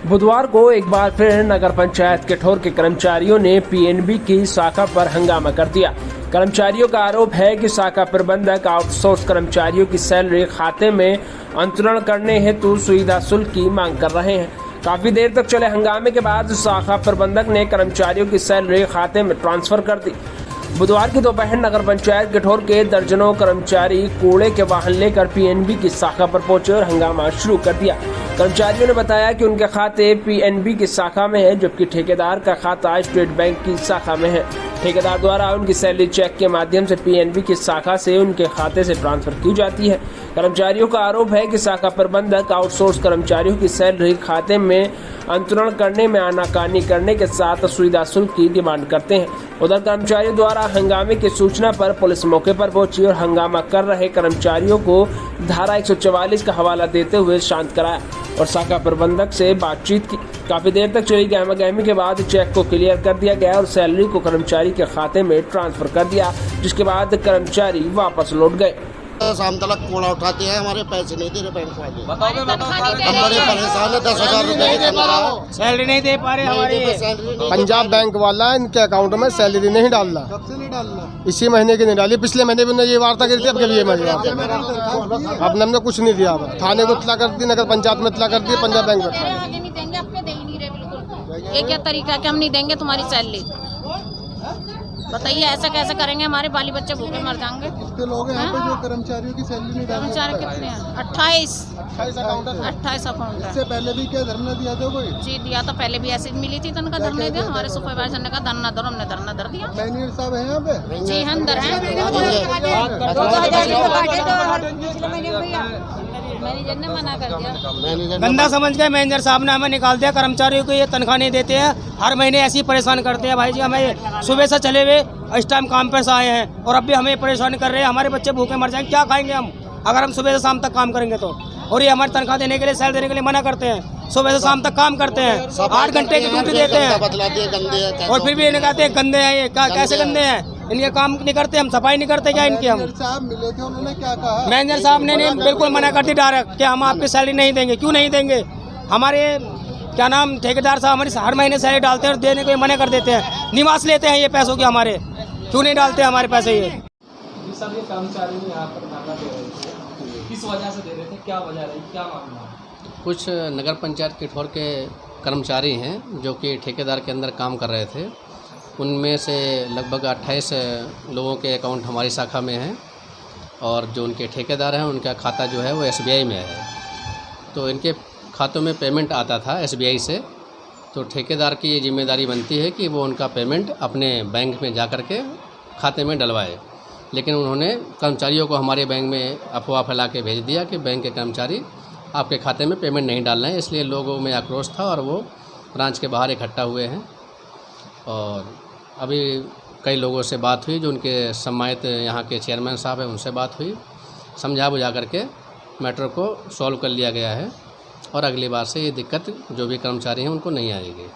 बुधवार को एक बार फिर नगर पंचायत किठौर के कर्मचारियों ने पीएनबी की शाखा पर हंगामा कर दिया। कर्मचारियों का आरोप है कि शाखा प्रबंधक आउटसोर्स कर्मचारियों की सैलरी खाते में अंतरण करने हेतु सुविधा शुल्क की मांग कर रहे हैं। काफी देर तक चले हंगामे के बाद शाखा प्रबंधक ने कर्मचारियों की सैलरी खाते में ट्रांसफर कर दी। बुधवार की दोपहर नगर पंचायत किठौर के दर्जनों कर्मचारी कूड़े के वाहन लेकर पीएनबी की शाखा पर पहुंचे और हंगामा शुरू कर दिया। कर्मचारियों ने बताया कि उनके खाते पीएनबी की शाखा में है, जबकि ठेकेदार का खाता स्टेट बैंक की शाखा में है। ठेकेदार द्वारा उनकी सैलरी चेक के माध्यम से पीएनबी की शाखा से उनके खाते से ट्रांसफर की जाती है। कर्मचारियों का आरोप है कि शाखा प्रबंधक आउटसोर्स कर्मचारियों की सैलरी खाते में अंतरण करने में आनाकानी करने के साथ सुविधा शुल्क की डिमांड करते हैं। उधर कर्मचारियों द्वारा हंगामे की सूचना पर पुलिस मौके पर पहुंची और हंगामा कर रहे कर्मचारियों को धारा 144 का हवाला देते हुए शांत कराया और शाखा प्रबंधक से बातचीत की। काफी देर तक चली गहमागहमी के बाद चेक को क्लियर कर दिया गया और सैलरी को कर्मचारी के खाते में ट्रांसफर कर दिया, जिसके बाद कर्मचारी वापस लौट गए। शाम तक कूड़ा उठाते हैं, हमारे पैसे नहीं दे रहे बैंक वाले। हम बड़े परेशान है, 10,000 रुपए सैलरी नहीं दे पा रहे हमारे। पंजाब बैंक वाला इनके अकाउंट में सैलरी नहीं डाल रहा। कब से नहीं डाल रहा? इसी महीने की नहीं डाली, पिछले महीने भी ये वार्ता करी थी, अब ये महीने अब हमने कुछ नहीं दिया। थाने को इतला कर दी, नगर पंचायत में इतला कर दी, पंजाब बैंक में आगे नहीं देंगे, आपके दे ही नहीं रहे बिल्कुल। ये क्या तरीका कि हम नहीं देंगे तुम्हारी सैलरी? बताइए, ऐसा कैसे करेंगे? हमारे बाली बच्चे भूखे मर जाएंगे। कितने लोग हैं यहाँ पे जो कर्मचारियों की सैलरी नहीं डाल रहे? कर्मचारी कितने हैं? 28 अकाउंट है। इससे पहले भी क्या धरना दिया था कोई? जी दिया था, पहले भी ऐसे मिली थी तनखा धरने दिया। हमारे सुपरवाइजर ने कहा धरना धरो, हमने धरना धर दिया। मैनेजर साहब हैं यहाँ पे? जी अंदर है। मैनेजर ने मना कर दिया। गंदा समझ के मैनेजर साहब ने हमें निकाल दिया। कर्मचारियों को ये तनख्वाह नहीं देते हैं, हर महीने ऐसे ही परेशान करते हैं। भाई जी, हमें सुबह से चले हुए इस टाइम काम पर से आए हैं और अब भी हमें परेशान कर रहे हैं। हमारे बच्चे भूखे मर जाएंगे, क्या खाएंगे हम अगर हम सुबह से शाम तक काम करेंगे तो? और ये हमारी तनख्वाह देने के लिए, सैलरी देने के लिए मना करते हैं। सुबह से शाम तक काम करते हैं, 8 घंटे की ड्यूटी देते हैं और फिर भी इन्हें कहते हैं गंदे हैं। ये कैसे गंदे हैं? इनके काम नहीं करते, हम सफाई नहीं करते क्या इनके? हम साहब मिले थे, उन्होंने क्या कहा? मैनेजर साहब ने बिल्कुल मना कर दी डायरेक्ट कि हम आपकी सैलरी नहीं देंगे। क्यों नहीं देंगे? हमारे क्या नाम ठेकेदार साहब हमारी हर महीने सैलरी डालते हैं और देने को मना कर देते हैं। निवास लेते हैं ये पैसों के हमारे, क्यों नहीं डालते हमारे पैसे? ये सब ये कर्मचारी यहाँ पर धरना दे रहे थे, किस वजह से दे रहे थे? क्या वजह रही, क्या मामला? कुछ नगर पंचायत किठौर के कर्मचारी हैं जो कि ठेकेदार के अंदर काम कर रहे थे। उनमें से लगभग 28 लोगों के अकाउंट हमारी शाखा में हैं और जो उनके ठेकेदार हैं उनका खाता जो है वो SBI में है। तो इनके खातों में पेमेंट आता था SBI से, तो ठेकेदार की ये जिम्मेदारी बनती है कि वो उनका पेमेंट अपने बैंक में जा कर के खाते में डलवाए। लेकिन उन्होंने कर्मचारियों को हमारे बैंक में अफवाह फैला के भेज दिया कि बैंक के कर्मचारी आपके खाते में पेमेंट नहीं डाल रहे हैं। इसलिए लोगों में आक्रोश था और वो ब्रांच के बाहर इकट्ठा हुए हैं। और अभी कई लोगों से बात हुई, जो उनके सम्मानित यहाँ के चेयरमैन साहब हैं, उनसे बात हुई, समझा बुझा करके मैटर को सॉल्व कर लिया गया है और अगली बार से ये दिक्कत जो भी कर्मचारी हैं उनको नहीं आएगी।